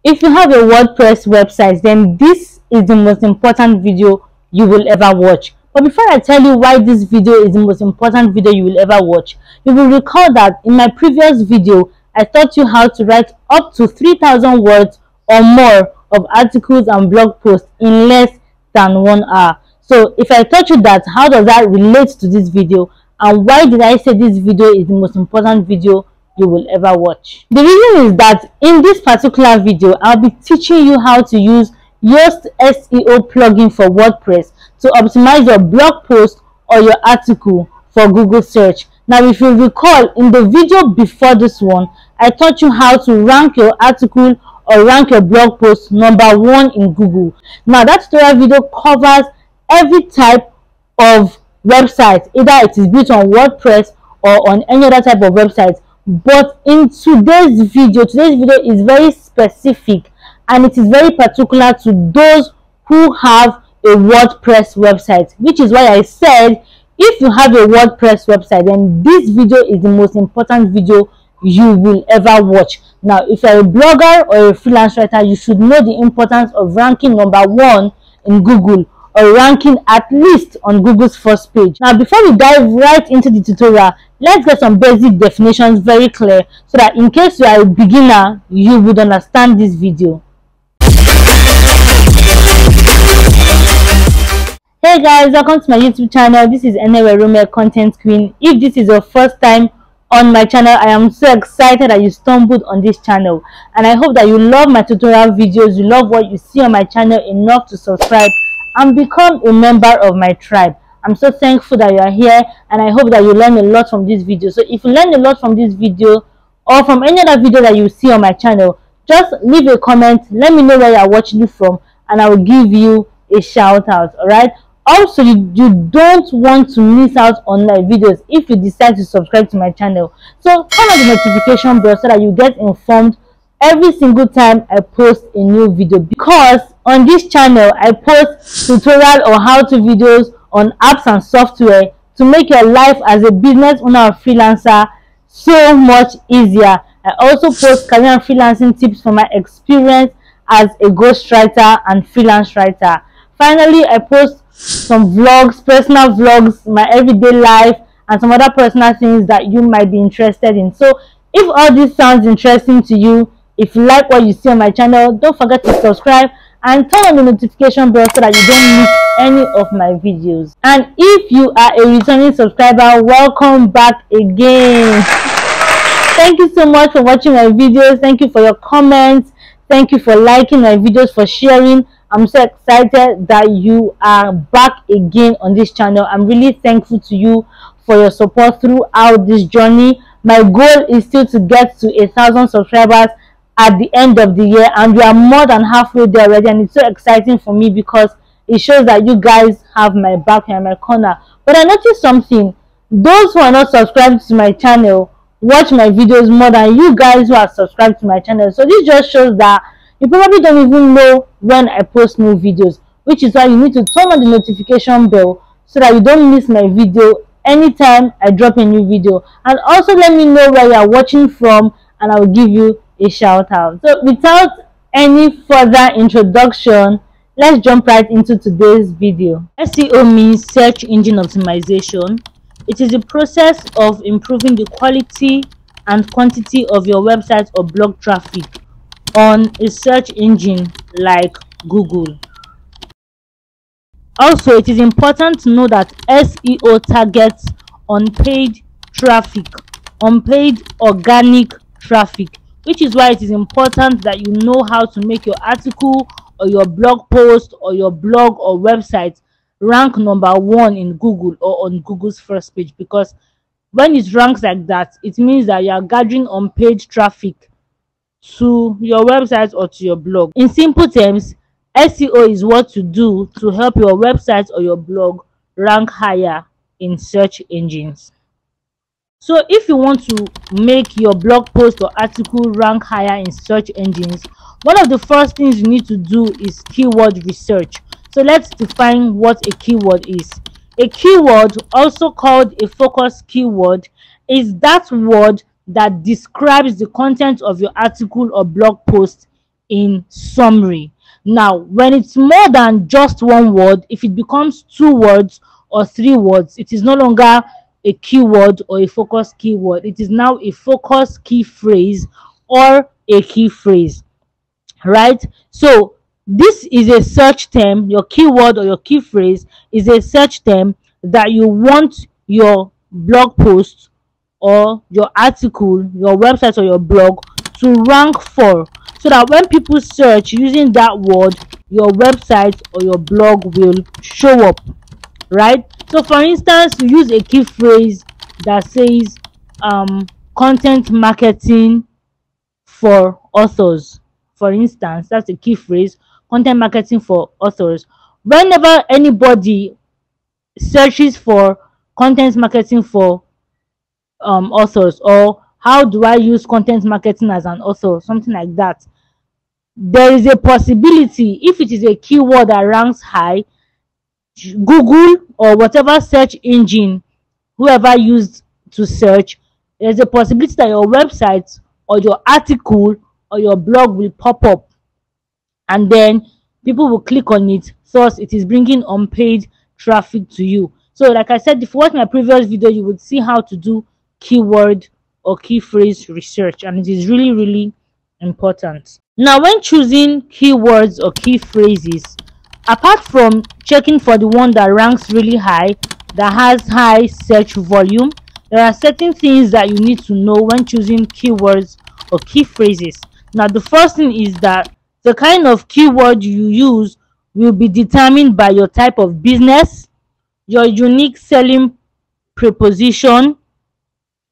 If you have a WordPress website, then this is the most important video you will ever watch. But before I tell you why this video is the most important video you will ever watch, you will recall that in my previous video, I taught you how to write up to 3,000 words or more of articles and blog posts in less than 1 hour. So if I taught you that, how does that relate to this video? And why did I say this video is the most important video you will ever watch? The reason is that in this particular video, I'll be teaching you how to use Yoast SEO plugin for WordPress to optimize your blog post or your article for Google search. Now, if you recall, in the video before this one, I taught you how to rank your article or rank your blog post #1 in Google. Now, that tutorial video covers every type of website, either it is built on WordPress or on any other type of website. But in today's video is very specific, and it is very particular to those who have a WordPress website, which is why I said if you have a WordPress website, then this video is the most important video you will ever watch. Now, if you're a blogger or a freelance writer, you should know the importance of ranking #1 in Google, or ranking at least on Google's first page. Now, before we dive right into the tutorial, let's get some basic definitions very clear so that in case you are a beginner, you would understand this video. Hey guys, welcome to my YouTube channel. This is Rome Content Queen. If this is your first time on my channel, I am so excited that you stumbled on this channel, and I hope that you love my tutorial videos, you love what you see on my channel enough to subscribe and become a member of my tribe. I'm so thankful that you are here, and I hope that you learn a lot from this video. So if you learn a lot from this video or from any other video that you see on my channel, just leave a comment, let me know where you are watching it from, and I will give you a shout out. All right, also you don't want to miss out on my videos if you decide to subscribe to my channel. So turn on the notification bell so that you get informed every single time I post a new video, because on this channel I post tutorial or how-to videos on apps and software to make your life as a business owner or freelancer so much easier. I also post career and freelancing tips from my experience as a ghostwriter and freelance writer. Finally, I post some vlogs, personal vlogs, my everyday life, and some other personal things that you might be interested in. So if all this sounds interesting to you, if you like what you see on my channel, don't forget to subscribe and turn on the notification bell so that you don't miss any of my videos. And if you are a returning subscriber, welcome back again. Thank you so much for watching my videos. Thank you for your comments. Thank you for liking my videos, for sharing. I'm so excited that you are back again on this channel. I'm really thankful to you for your support throughout this journey. My goal is still to get to 1,000 subscribers at the end of the year, and we are more than halfway there already, and it's so exciting for me because it shows that you guys have my back and my corner. But I noticed something: those who are not subscribed to my channel watch my videos more than you guys who are subscribed to my channel. So this just shows that you probably don't even know when I post new videos, which is why you need to turn on the notification bell so that you don't miss my video anytime I drop a new video. And also let me know where you are watching from, and I will give you a shout out. So without any further introduction, let's jump right into today's video. SEO means search engine optimization. It is the process of improving the quality and quantity of your website or blog traffic on a search engine like Google. Also, it is important to know that SEO targets unpaid traffic, unpaid organic traffic, which is why it is important that you know how to make your article or your blog post or your blog or website rank #1 in Google or on Google's first page. Because when it ranks like that, it means that you are gathering unpaid traffic to your website or to your blog. In simple terms, SEO is what to do to help your website or your blog rank higher in search engines. So if you want to make your blog post or article rank higher in search engines, one of the first things you need to do is keyword research. So let's define what a keyword is. A keyword, also called a focus keyword, is that word that describes the content of your article or blog post in summary. Now, when it's more than just one word, if it becomes 2 words or 3 words, it is no longer a keyword or a focus keyword. It is now a focus key phrase or a key phrase, right? So this is a search term. Your keyword or your key phrase is a search term that you want your blog post or your article, your website or your blog to rank for, so that when people search using that word, your website or your blog will show up, right? So for instance, you use a key phrase that says content marketing for authors. For instance, that's a key phrase, content marketing for authors. Whenever anybody searches for content marketing for authors, or how do I use content marketing as an author, something like that, there is a possibility, if it is a keyword that ranks high, Google or whatever search engine whoever used to search, there's a possibility that your website or your article or your blog will pop up, and then people will click on it, thus it is bringing unpaid traffic to you. So like I said, if you watch my previous video, you would see how to do keyword or key phrase research, and it is really important. Now, when choosing keywords or key phrases, apart from checking for the one that ranks really high, that has high search volume, there are certain things that you need to know when choosing keywords or key phrases. Now, the first thing is that the kind of keyword you use will be determined by your type of business, your unique selling proposition,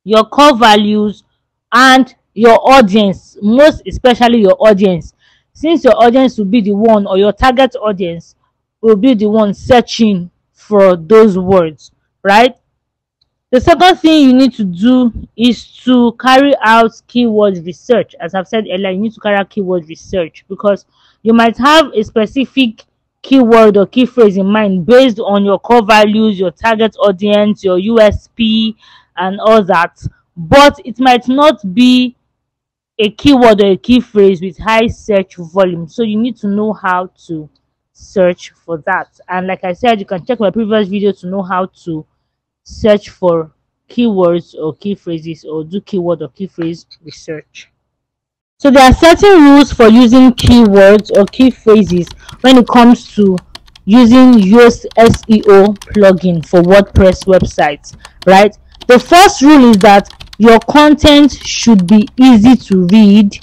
your core values, and your audience, most especially your audience, since your audience will be the one, or your target audience will be the one searching for those words, right? The second thing you need to do is to carry out keyword research. As I've said earlier, you need to carry out keyword research, because you might have a specific keyword or key phrase in mind based on your core values, your target audience, your USP, and all that, but it might not be a keyword or a key phrase with high search volume. So you need to know how to search for that. And like I said, you can check my previous video to know how to search for keywords or key phrases, or do keyword or key phrase research. So there are certain rules for using keywords or key phrases when it comes to using Yoast SEO plugin for WordPress websites, right? The first rule is that your content should be easy to read.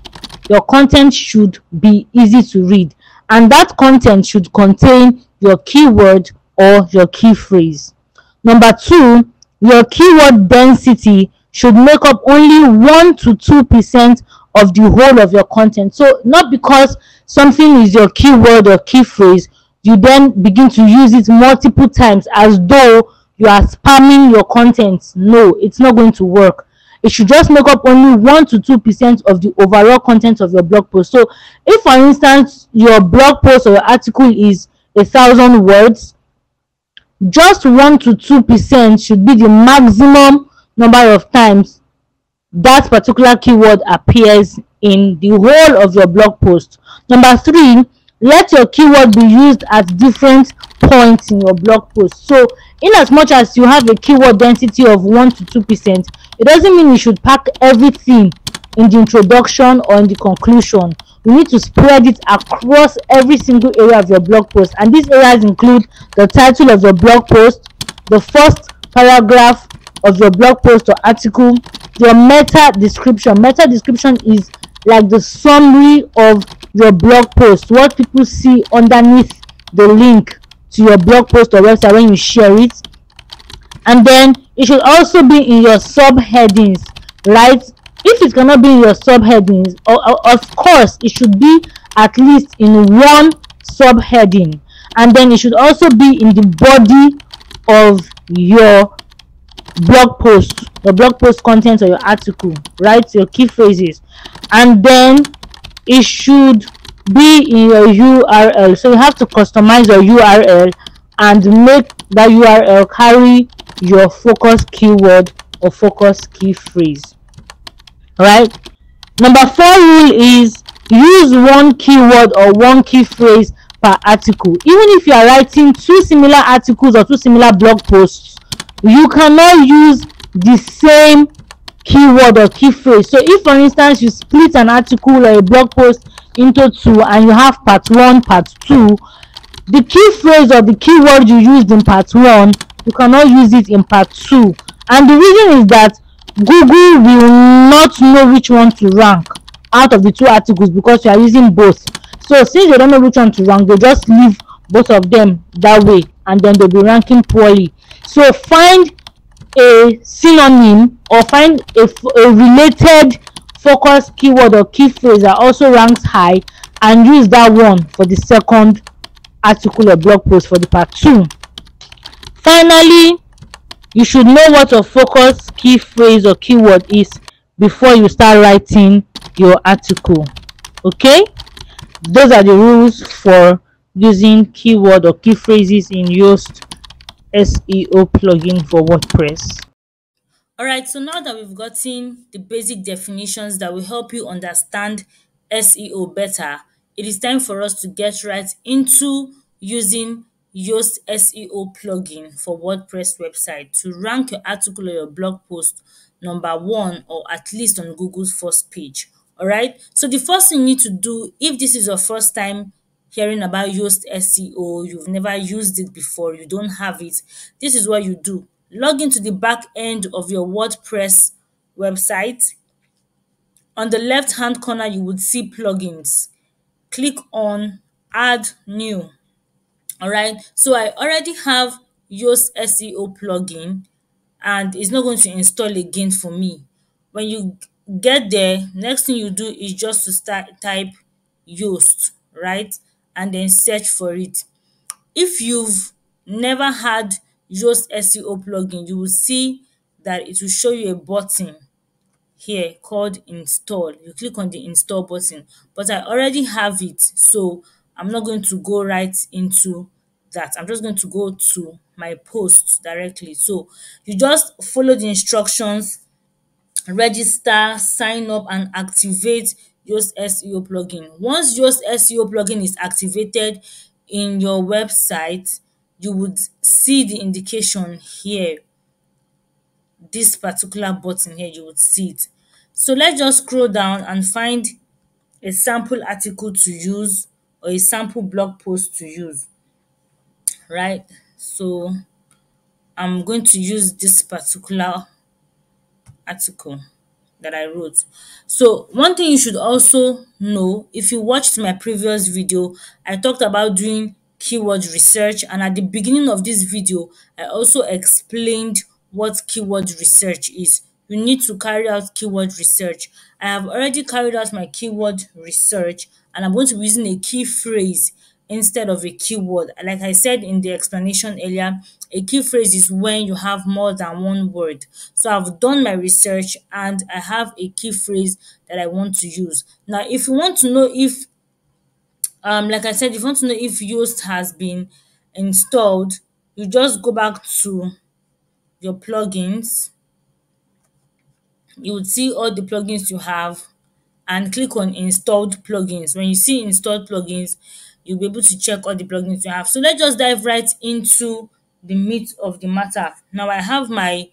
Your content should be easy to read, and that content should contain your keyword or your key phrase. Number 2, your keyword density should make up only 1 to 2% of the whole of your content. So not because something is your keyword or key phrase, you then begin to use it multiple times as though you are spamming your content. No, it's not going to work. It should just make up only 1 to 2% of the overall content of your blog post. So if, for instance, your blog post or your article is 1,000 words, just 1 to 2% should be the maximum number of times that particular keyword appears in the whole of your blog post. Number 3, let your keyword be used at different points in your blog post. So in as much as you have a keyword density of 1 to 2%, it doesn't mean you should pack everything in the introduction or in the conclusion. You need to spread it across every single area of your blog post, and these areas include the title of your blog post, the first paragraph of your blog post or article, your meta description. Meta description is like the summary of your blog post, what people see underneath the link to your blog post or website when you share it. And then it should also be in your subheadings, right? If it cannot be in your subheadings, of course it should be at least in one subheading, and then it should also be in the body of your blog post, the blog post content or your article, right? Your key phrases. And then it should be in your URL. So you have to customize your URL and make that URL carry your focus keyword or focus key phrase, right? Number 4 rule is Use one keyword or one key phrase per article. Even if you are writing two similar articles or two similar blog posts, you cannot use the same keyword or key phrase. So if for instance you split an article or a blog post into two and you have part one, part two, the key phrase or the keyword you used in part one, you cannot use it in part two. And the reason is that Google will not know which one to rank out of the two articles because you are using both. So since they don't know which one to rank, they just leave both of them that way, and then they'll be ranking poorly. So find a synonym or find a related focus keyword or key phrase that also ranks high, and use that one for the second article or blog post for the part two. Finally, you should know what a focus key phrase or keyword is before you start writing your article. Okay, those are the rules for using keyword or key phrases in Yoast SEO plugin for WordPress. Alright, so now that we've gotten the basic definitions that will help you understand SEO better, it is time for us to get right into using Yoast SEO plugin for WordPress website to rank your article or your blog post number one or at least on Google's first page. Alright, so the first thing you need to do, if this is your first time hearing about Yoast SEO, you've never used it before, you don't have it, this is what you do. Log into the back end of your WordPress website. On the left hand corner, you would see plugins. Click on add new. Alright, so I already have Yoast SEO plugin and it's not going to install again for me. When you get there, next thing you do is just to type Yoast, right? And then search for it. If you've never had Yoast SEO plugin, you will see that it will show you a button here called install. You click on the install button, but I already have it, so I'm not going to go right into that. I'm just going to go to my post directly. So you just follow the instructions, register, sign up and activate Yoast SEO plugin. Once Yoast SEO plugin is activated in your website, you would see the indication here, this particular button here, you would see it. So let's just scroll down and find a sample article to use or a sample blog post to use, right? So I'm going to use this particular article that I wrote. So one thing you should also know, if you watched my previous video, I talked about doing keyword research, and at the beginning of this video, I also explained what keyword research is. You need to carry out keyword research. I have already carried out my keyword research, and I'm going to be using a key phrase instead of a keyword. Like I said in the explanation earlier, a key phrase is when you have more than one word. So I've done my research and I have a key phrase that I want to use. Now, if you want to know if, like I said, if you want to know if Yoast has been installed, you just go back to your plugins. You would see all the plugins you have and click on installed plugins. When you see installed plugins, you'll be able to check all the plugins you have. So let's just dive right into the meat of the matter. Now I have my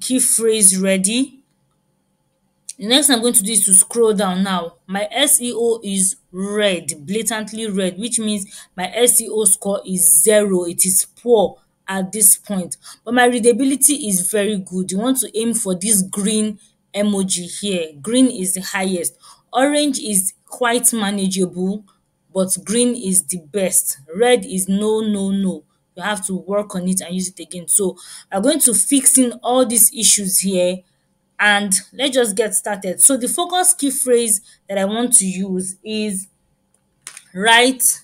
key phrase ready. The next thing I'm going to do is to scroll down now. My SEO is red, blatantly red, which means my SEO score is 0. It is poor at this point. But my readability is very good. You want to aim for this green emoji here. Green is the highest. Orange is quite manageable, but green is the best. Red is no, no, no. You have to work on it and use it again. So I'm going to fix in all these issues here and let's just get started. So the focus key phrase that I want to use is write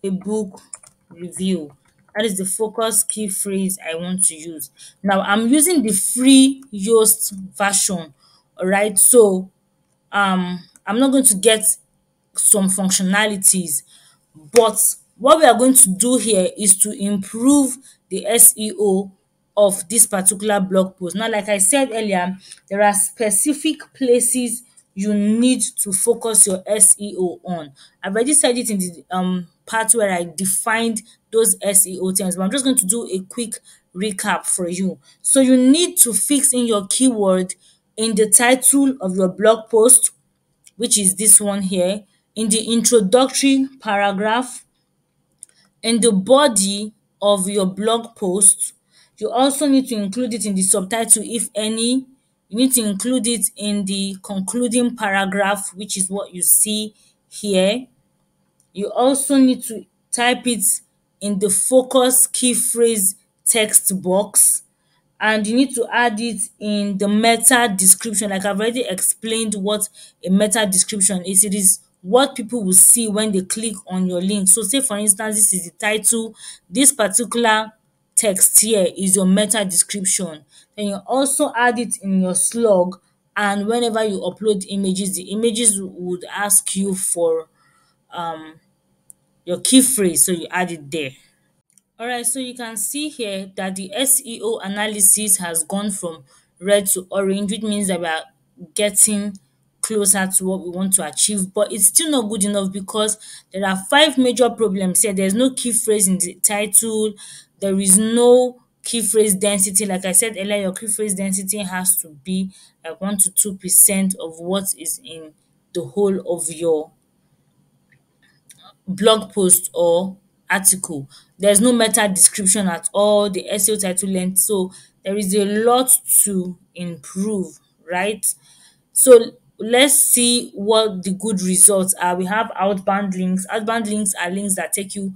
a book review. That is the focus key phrase I want to use. Now I'm using the free Yoast version. All right, so I'm not going to get some functionalities, but what we are going to do here is to improve the SEO of this particular blog post. Now, like I said earlier, there are specific places you need to focus your SEO on. I've already said it in the part where I defined those SEO terms, but I'm just going to do a quick recap for you. So you need to fix in your keyword in the title of your blog post, which is this one here, in the introductory paragraph, in the body of your blog post. You also need to include it in the subtitle, if any. You need to include it in the concluding paragraph, which is what you see here. You also need to type it in the focus key phrase text box, and you need to add it in the meta description. Like I've already explained what a meta description is. It is what people will see when they click on your link. So say for instance, this is the title, this particular text here is your meta description. Then you also add it in your slug, and whenever you upload images, the images would ask you for your key phrase, so you add it there. Alright, so you can see here that the SEO analysis has gone from red to orange, which means that we are getting closer to what we want to achieve, but it's still not good enough because there are five major problems here. There's no key phrase in the title, there is no key phrase density. Like I said earlier, your key phrase density has to be like 1 to 2% of what is in the whole of your blog post or article. There's no meta description at all, the SEO title length. So there is a lot to improve, right? So let's see what the good results are. We have outbound links. Outbound links are links that take you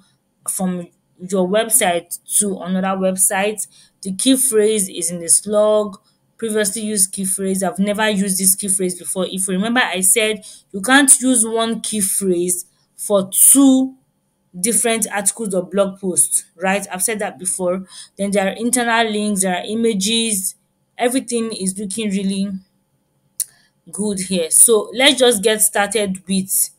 from your website to another website. The key phrase is in the slug. Previously used key phrase. I've never used this key phrase before. If you remember, I said you can't use one key phrase for two different articles or blog posts, right? I've said that before. Then there are internal links, there are images. Everything is looking really good here. So let's just get started with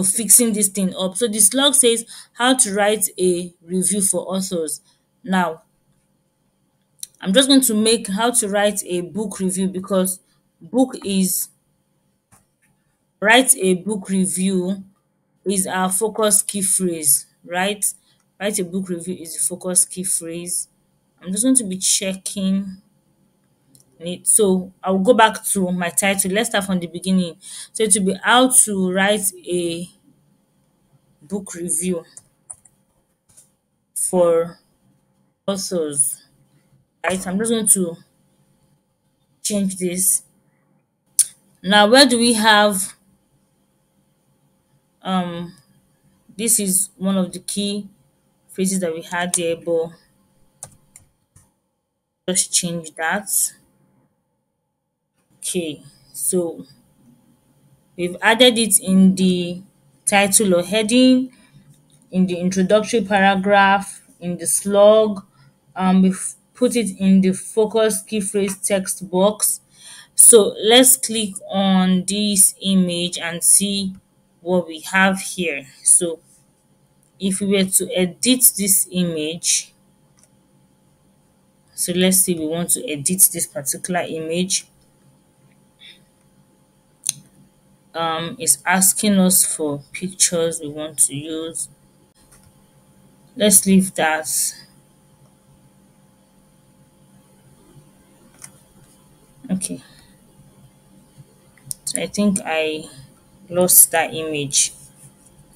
fixing this thing up. So the slug says how to write a review for authors. Now I'm just going to make how to write a book review, because book is write a book review is our focus key phrase, right? Write a book review is the focus key phrase. I'm just going to be checking it. So I'll go back to my title. Let's start from the beginning. So it will be how to write a book review for authors, right? I'm just going to change this. Now, where do we have this is one of the key phrases that we had there, but just change that. Okay, so we've added it in the title or heading, in the introductory paragraph, in the slug. We've put it in the focus key phrase text box. So let's click on this image and see what we have here. So if we were to edit this image, so let's say we want to edit this particular image. It's asking us for pictures we want to use. Let's leave that. Okay, so I think I lost that image.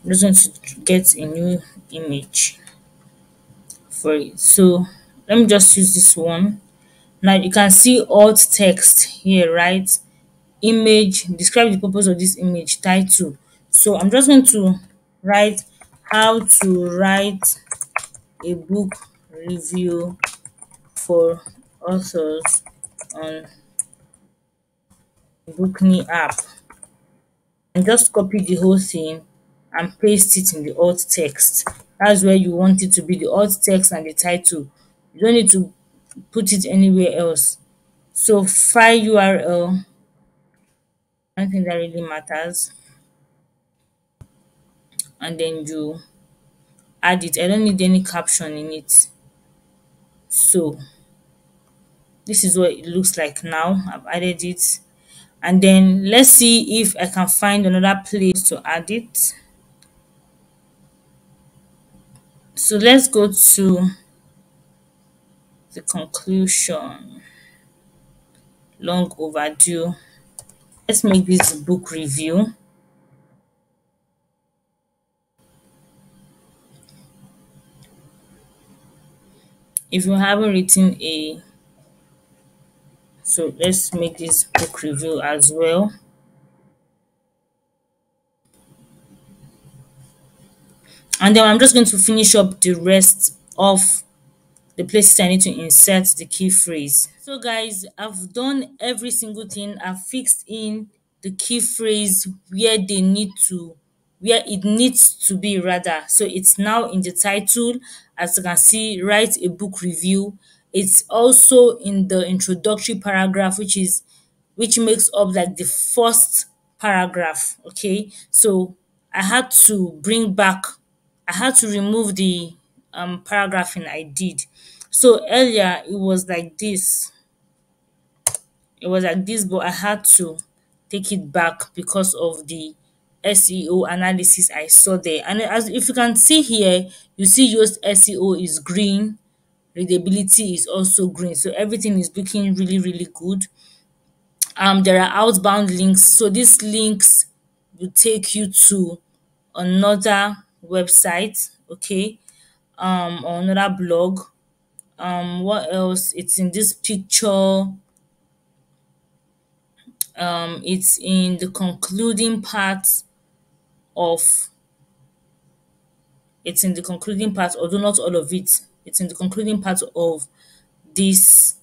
I'm just going to get a new image for it. So let me just use this one. Now you can see alt text here, right? Image, describe the purpose of this image, title. So I'm just going to write how to write a book review for authors on Bookme app, and just copy the whole thing and paste it in the alt text. That's where you want it to be, the alt text and the title. You don't need to put it anywhere else. So file URL, I don't think that really matters. And then you add it. I don't need any caption in it. So this is what it looks like now. I've added it. And then let's see if I can find another place to add it. So let's go to the conclusion. Long overdue. Let's make this book review. If you haven't written a, so let's make this book review as well. And then I'm just going to finish up the rest of the places I need to insert the key phrase. So guys, I've done every single thing. I've fixed in the key phrase where it needs to be rather. So it's now in the title. As you can see, write a book review. It's also in the introductory paragraph, which makes up like the first paragraph. Okay. So I had to bring back I had to remove the paragraphing I did. So earlier it was like this. It was like this, but I had to take it back because of the SEO analysis I saw there. And as if you can see here, you see Yoast SEO is green, readability is also green. So everything is looking really, really good. There are outbound links. So these links will take you to another website, okay, or another blog. What else? It's in this picture. It's in the concluding part of. It's in the concluding part, although not all of it. It's in the concluding part of this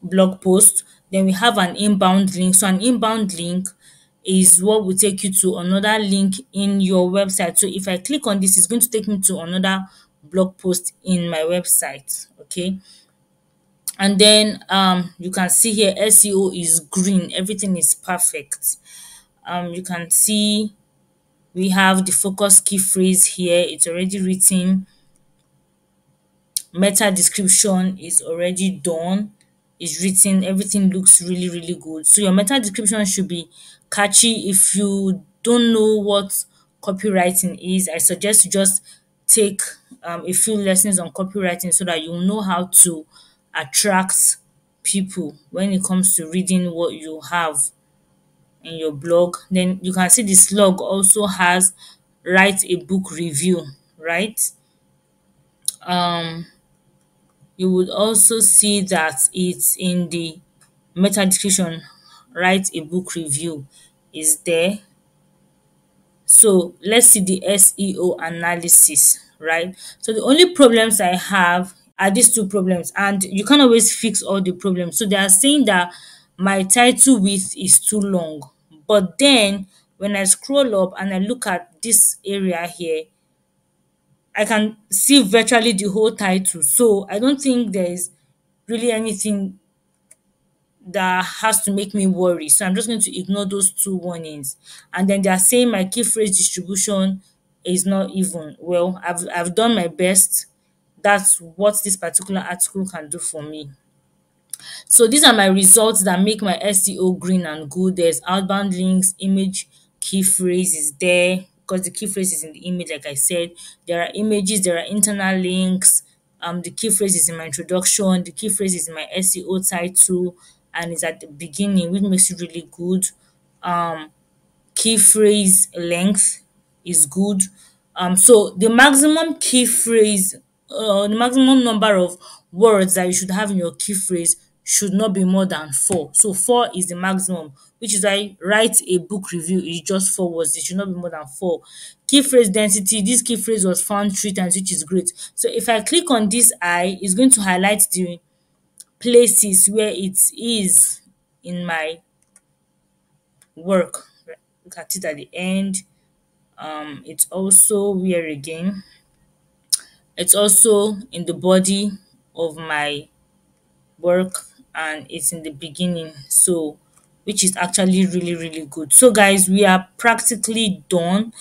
blog post. Then we have an inbound link. So an inbound link is what will take you to another link in your website. So if I click on this, it's going to take me to another blog post in my website. Okay. And then you can see here SEO is green, everything is perfect. You can see we have the focus key phrase here, it's already written. Meta description is already done, is written, everything looks really, really good. So your meta description should be catchy. If you don't know what copywriting is, I suggest you just take a few lessons on copywriting so that you'll know how to attract people when it comes to reading what you have in your blog. Then you can see the slug also has write a book review, right? Um, you would also see that it's in the meta description, write a book review is there. So let's see the SEO analysis, right? So the only problems I have are these two problems, and you can't always fix all the problems. So they are saying that my title width is too long. But then when I scroll up and I look at this area here, I can see virtually the whole title. So I don't think there is really anything that has to make me worry. So I'm just going to ignore those two warnings. And then they are saying my key phrase distribution is not even. Well, I've done my best. That's what this particular article can do for me. So these are my results that make my SEO green and good. There's outbound links, image key phrase is there because the key phrase is in the image, like I said. There are images, there are internal links. The key phrase is in my introduction, the key phrase is in my SEO title, and it's at the beginning, which makes it really good. Um, Key phrase length is good. So the maximum key phrase, the maximum number of words that you should have in your key phrase should not be more than 4. So 4 is the maximum, which is why write a book review is just 4 words. It should not be more than 4. Key phrase density, this key phrase was found 3 times, which is great. So if I click on this eye, it's going to highlight the places where it is in my work. Look at it at the end. It's also where again? It's also in the body of my work, and it's in the beginning. So which is actually really, really good. So guys, we are practically done.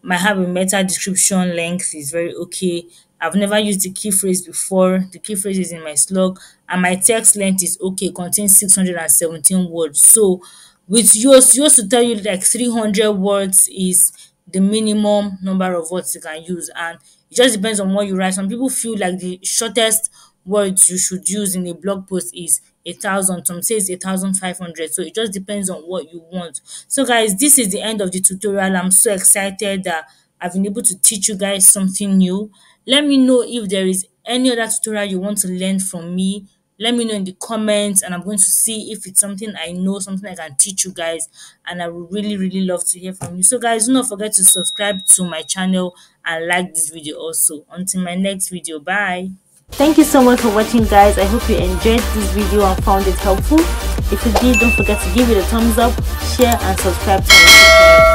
Might have a meta description, length is very okay. I've never used the key phrase before. The key phrase is in my slug, and my text length is okay, contains 617 words. So with Yoast to tell you like 300 words is the minimum number of words you can use, and it just depends on what you write. Some people feel like the shortest words you should use in a blog post is 1,000. Some say it's 1,500. So it just depends on what you want. So guys, this is the end of the tutorial. I'm so excited that I've been able to teach you guys something new. Let me know if there is any other tutorial you want to learn from me. Let me know in the comments, and I'm going to see if it's something I know, something I can teach you guys, and I would really love to hear from you. So guys, do not forget to subscribe to my channel and like this video also. Until my next video, bye. Thank you so much for watching, guys. I hope you enjoyed this video and found it helpful. If you did, don't forget to give it a thumbs up, share and subscribe to my YouTube channel.